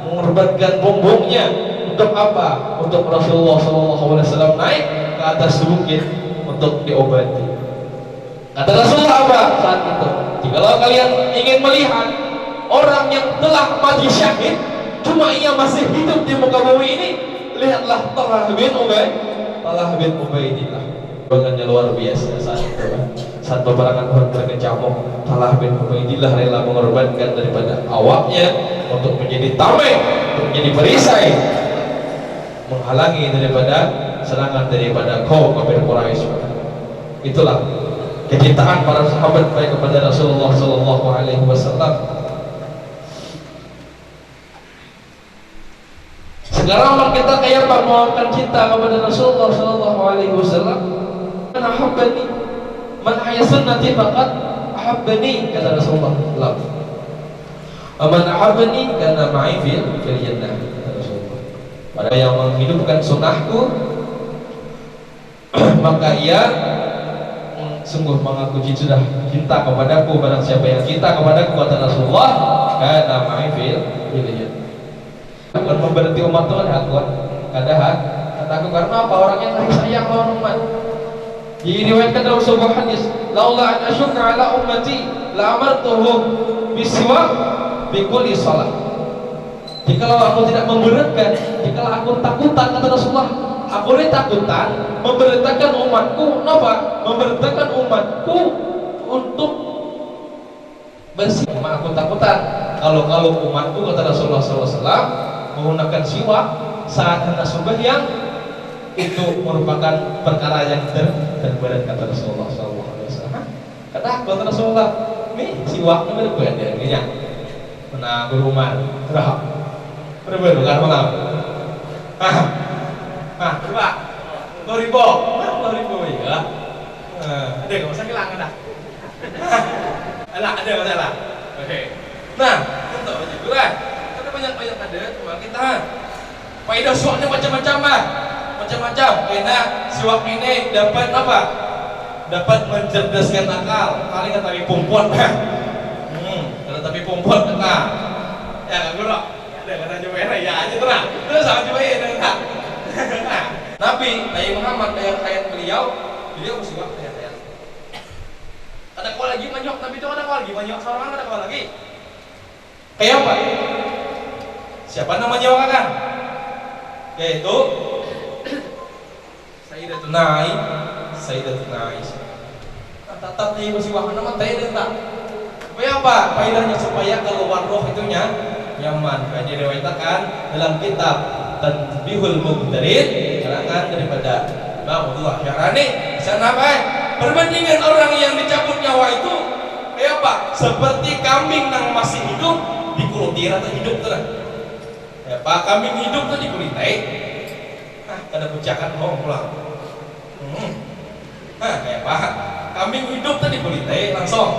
mengorbankan punggungnya untuk apa? Untuk Rasulullah Shallallahu Alaihi Wasallam naik ke atas bukit untuk diobati. Kata Rasulullah apa saat itu? Jikalau kalian ingin melihat orang yang telah mati syahid, cuma ia masih hidup di muka bumi ini, lihatlah Talha bin Ubaidillah. Bangannya luar biasa saat itu. Saat peperangan Uhud berkecamuk, Talha bin Ubaidillah rela mengorbankan daripada awaknya untuk menjadi tameng, untuk menjadi perisai, menghalangi daripada serangan daripada kaum kafir Quraisy. Itulah kecintaan para sahabat baik kepada Rasulullah Sallallahu Alaihi Wasallam. Sekarang kita kayak apa meluapkan cinta kepada Rasulullah Sallallahu Alaihi Wasallam? Man ahabbani, man ahya sunnati faqad ahabbani, kata Rasulullah. Man ahabbani kana ma'i fil jannah, kata Rasulullah. Pada yang menghidupkan sunnahku, maka ia sungguh mengaku sudah cinta kepadaku. Barang siapa yang cinta kepadaku, kata Rasulullah, kana ma'i fil jannah. Bukan memberhenti umat Tuhan, kataku karena apa? Orang yang kasih sayang lawan umat. Diriwayatkan dalam sebuah hadis, laula an asyukka ala ummati la amartuhum bisiwak bi kulli shalah. Jikalau aku tidak memberatkan, jikalau aku takutan, kata Rasulullah, aku ini takutan memberatkan umatku, napa? Memberatkan umatku untuk bersih. Aku takutan kalau umatku, kata Rasulullah SAW, menggunakan siwak saat hendak sembahyang, itu merupakan perkara yang terberat, kata Rasulullah SAW. Kata Rasulullah, nih siwaknya berbuat dia gini, mana berumah, berbuat bukan malam. Coba, 2.000 ya. Ada nggak usah hilang ada. Ada masalah. Oke. Nah, untuk juga ada banyak ada cuma kita faedah siwaknya macam-macam karena siwak ini dapat apa? Dapat mencerdaskan akal. Kali kata tapi perempuan kalau tapi perempuan kena ya nggak gerak ada kata coba ya aja terus sama coba ya nah Nabi Muhammad ayat beliau bersiwak ayat ada kau lagi manyok, Nabi itu ada kau lagi manyok, seorang ada kau lagi kayak apa? Siapa namanya orang kan? Yaitu Sayyidatun Aisyah. Tetap di bersiwak nama tadi tak. Supaya apa? Faedahnya supaya keluar roh itunya nyaman. Kayak diriwayatkan dalam kitab Tanbihul Mubtarid karangan daripada Abdullah Syarani. Sana apa? Perbandingan orang yang dicabut nyawa itu kayak apa? Seperti kambing yang masih hidup dikuruti atau hidup terus. Ya Pak, kambing hidup tuh dikulitai. Ada pucakan mau pulang. Kayak Pak, kambing hidup tuh dikulitai langsung.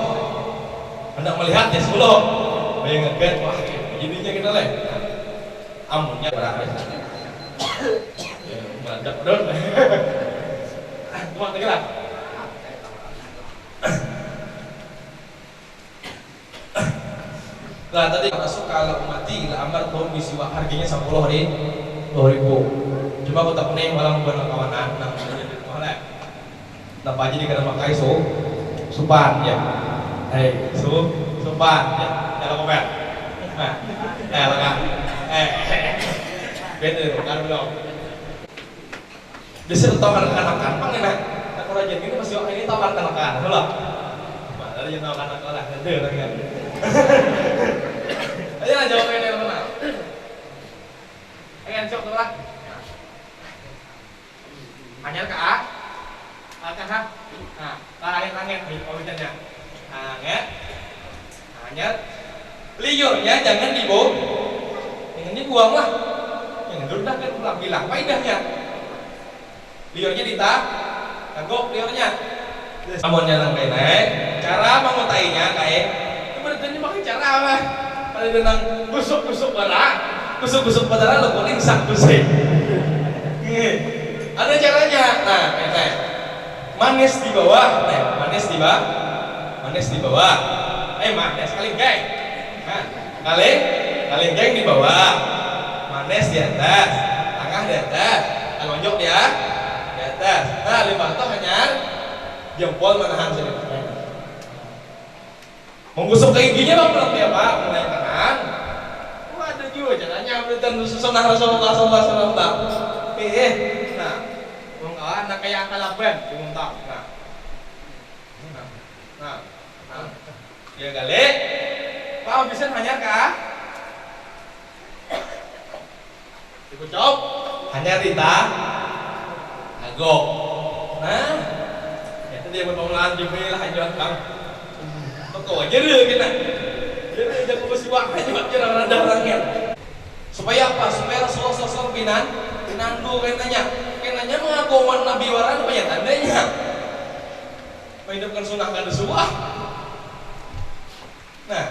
Hendak melihat ya sebelum bayangkan wah jadinya kita leh. Amunnya berapa? Ya, meledak dong. Cuma tadi lah. Nah tadi masuk kalau mati lah amar tuh bisiwak harganya 10.000. Cuma aku tak pernah malam buat kawanan nang jadi mahal. Napa aja di kana makai supan ya. Supan ya. Kalau komen. Lengkap. Beda kan belum. Bisa tahu anak-anak pang enak. Tak raja ini masih ini tahu anak-anak, belum? Mana dia tahu anak-anak lah, ada lagi kan. Ayo lah jawabnya yang mana? Ayo cok tuh lah. Hanya ke A, ke H. Nah, langit nih obatnya. Hanya liurnya jangan dibuang. Yang dibuang lah. Yang rendah kan pulang bilang faedahnya. Liurnya kagok liurnya. Amonnya nang naik. Cara mengutainya kayak berarti pakai cara apa? Kalau dengan busuk-busuk barang, kusuk-kusuk padahal lo kuning sak kusik. Ada caranya. Nah, ini manis di bawah, manis di bawah, manis di bawah. Manis kalingkeng. Nah, kalingkeng di bawah, manis di atas, tengah di atas, lonjok dia di atas. Nah, lima toh hanya jempol menahan sini. Menggusuk ke giginya bang berarti apa? Mulai kanan. Ada juga caranya berikan sunnah Rasulullah SAW. Nah, anak kayak kalaban, dimuntak. Nah, ya kali. Pak bisa hanya kah? Dikucap, hanya Rita, agok. Nah, itu dia berpengalaman juga lah hanya kang. Kok aja deh kita. Jadi jangan bersiwak aja orang orangnya. Supaya apa? Supaya Rasulullah SAW pinandu kenanya mengakuan Nabi waran apa ya tandanya? Menghidupkan sunnah kan suah. Nah,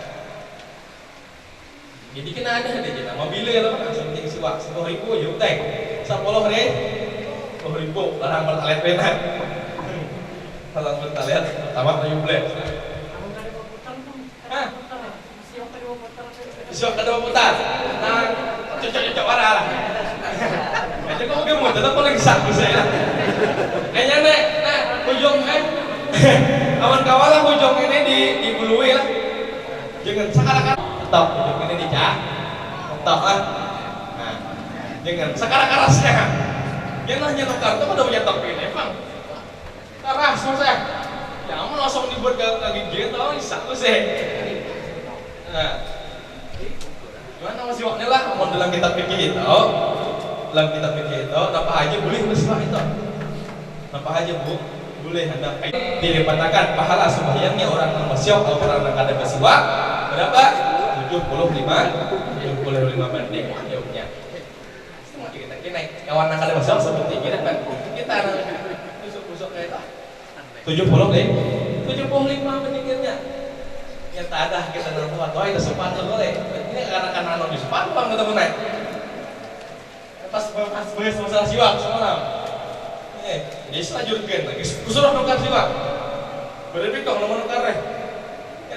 jadi kena ada deh kita. Mobil ya lah langsung tinggi siwak 10.000 yuk teh. 10.000 larang bertalet benar. Larang bertalet pertama tuh boleh. Siok kedua putar. Nah, cocok warna lah. Jadi kok gemuk, tetap paling sak saya. Kayaknya nek hujung awan kawalah hujung ini dibului lah. Jangan sekarang tetap hujung ini dicak. Tetap ah. Nah, jangan sekarang kerasnya. Jangan hanya tukar, itu udah punya top ini, bang. Keras maksudnya. Jangan langsung dibuat ke gigi tau, sak sih. Nah, gimana masih waktunya lah, mau dalam kitab fikih itu, apa aja boleh bersiwak itu, apa aja bu, boleh hendak dipatakan pahala sembahyangnya orang yang bersiwak atau orang yang kada bersiwak berapa? 75 banding jauhnya. Semua kita kini kawan yang kada bersiwak seperti kita kan kita busuk kayak itu 75 bandingnya. Yang tak ada kita nanti waktu itu sepatu boleh. Ini karena di sepatu bang ketemu naik. Pas bahas masalah siwak semalam. Jadi selanjutkan lagi kusuruh nukar siwak. Berarti kok nomor nukar deh.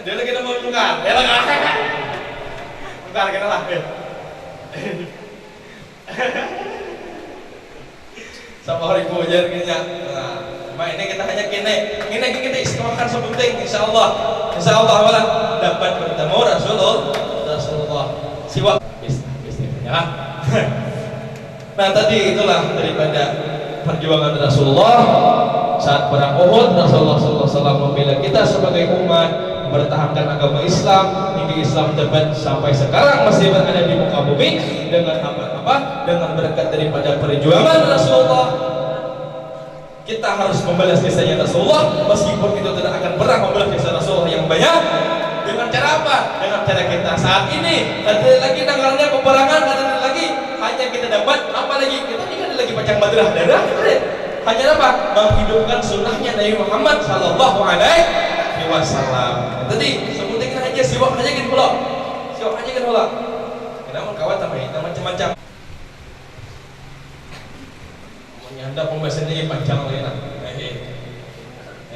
Dia lagi nomor nukar. Dia lagi nukar kita lah. Sama hari kuajar kayaknya. Nah, ini kita hanya ini kita istimewakan sepenting insyaallah wala dapat bertemu Rasulullah siwak bismillah. Nah tadi itulah daripada perjuangan Rasulullah saat perang Uhud. Rasulullah SAW membela kita sebagai umat mempertahankan agama Islam hingga Islam dapat sampai sekarang masih berada di muka bumi dengan apa? Dengan berkat daripada perjuangan Rasulullah. Kita harus membalas jasanya Rasulullah meskipun itu tidak akan pernah membalas jasa Rasulullah yang banyak. Dengan cara apa? Dengan cara kita saat ini ada lagi tanggalnya peperangan, ada lagi hanya kita dapat apa lagi? Kita tidak ada lagi pacang badrah darah. Hanya apa? Menghidupkan sunnahnya Nabi Muhammad Sallallahu Alaihi Wasallam. Tadi sebutkan aja siwak aja gitu pula. Siwak aja gitu pula. Kenapa kawan tambahin macam-macam. Anda pembahasannya panjang lagi nak,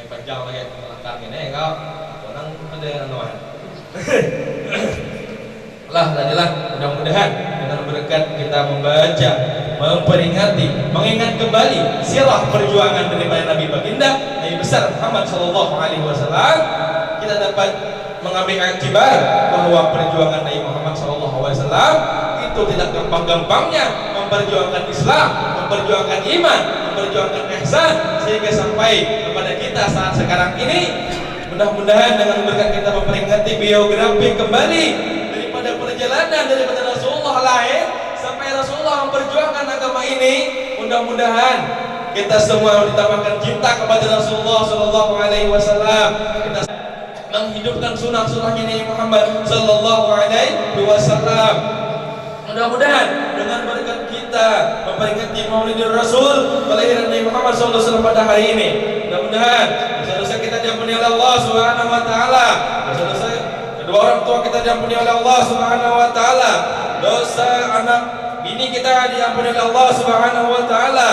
panjang lagi langkah ini kau orang ada yang lawan. Lah tadilah mudah-mudahan dengan berkat kita membaca, memperingati, mengingat kembali sirah perjuangan daripada Nabi baginda Nabi besar Muhammad Sallallahu Alaihi Wasallam, kita dapat mengambil iktibar bahwa perjuangan Nabi Muhammad Sallallahu Alaihi Wasallam itu tidak gampang-gampangnya memperjuangkan Islam, memperjuangkan iman, memperjuangkan ihsan sehingga sampai kepada kita saat sekarang ini. Mudah-mudahan dengan berkat kita memperingati biografi kembali daripada perjalanan daripada Rasulullah lahir sampai Rasulullah memperjuangkan agama ini, mudah-mudahan kita semua ditambahkan cinta kepada Rasulullah Sallallahu Alaihi Wasallam. Kita menghidupkan sunnah-sunnahnya Nabi Muhammad Sallallahu Alaihi Wasallam. Mudah-mudahan dengan berkat kita memperingati Maulidul Rasul kelahiran Nabi Muhammad SAW pada hari ini, mudah-mudahan dosa-dosa kita diampuni oleh Allah Subhanahu Wa Taala, dosa-dosa kedua orang tua kita diampuni oleh Allah Subhanahu Wa Taala, dosa anak bini kita diampuni oleh Allah Subhanahu wa taala,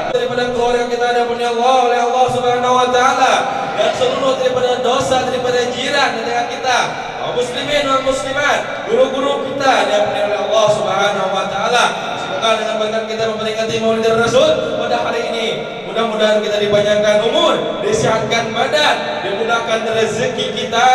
daripada keluarga kita diampuni oleh Allah Subhanahu wa taala, dan seluruh daripada dosa daripada jiran di tengah kita, kaum muslimin dan muslimat, guru-guru kita diampuni oleh Allah Subhanahu wa taala. Semoga dengan berkat kita memperingati Maulid Rasul pada hari ini, mudah-mudahan kita dipanjangkan umur, disehatkan badan, dimudahkan rezeki kita,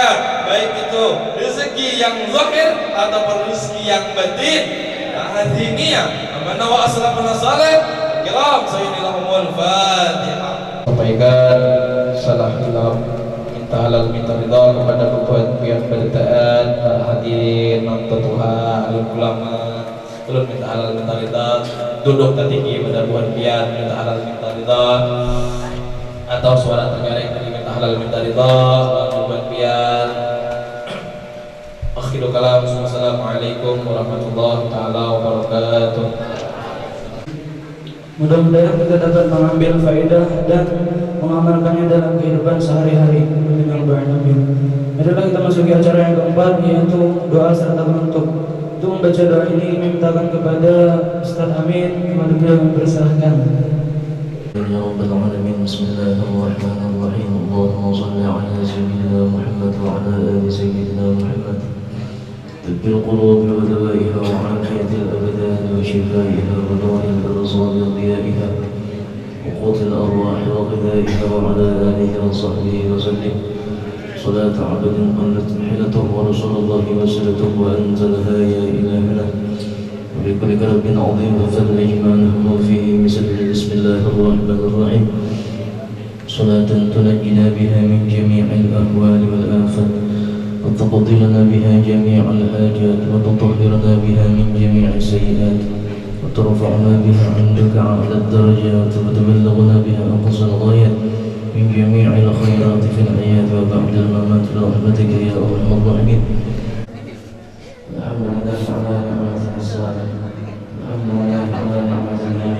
baik itu rezeki yang zahir ataupun rezeki yang batin. Hadiniya amanah wa aslamana salih kiram sayyidillahumul fatihah. Sampaikan salah hilaf, minta halal minta ridha kepada kepuan yang bertaat, para hadirin nonton Tuhan, alim ulama, belum minta halal minta ridha, duduk tinggi pada buan pian minta halal minta ridha, atau suara tergareng tadi minta halal minta ridha, buan pian. Akhirul kalam, assalamualaikum warahmatullahi taala wabarakatuh. Mudah-mudahan kita dapat mengambil faedah dan mengamalkannya dalam kehidupan sehari-hari dengan beramal. Marilah kita masuki acara yang keempat, yaitu doa serta penutup. Untuk membaca doa ini kami mintakan kepada Ustaz Amin, kepada beliau mempersilahkan. Ya Rabbal Alamin, Bismillahirrahmanirrahim. Allahumma salli ala Sayyidina Muhammad wa ala ali Sayyidina Muhammad. طب القلوب ودوائها وعافية الأبدان وشفائها ونور الأبصار وضيائها وقوت الأرواح وغذائها وعلى آله وصحبه وسلم صلاة عبد قلت حيلته ورسول الله وسلته وأنزلها يا إلهنا وبكل كرب عظيم ففرج ما نحن فيه مثل بسم الله الرحمن الرحيم صلاة تنجينا بها من جميع الأهوال والآفات وتقضي لنا بها جميع الحاجات وتطهرنا بها من جميع السيئات وترفعنا بها عندك أعلى الدرجات وتبلغنا بها أقصى الغايات من جميع الخيرات في الحياة وبعد الممات برحمتك يا أرحم الراحمين. الحمد لله على نعمة الإسلام، الحمد لله على نعمة الإيمان.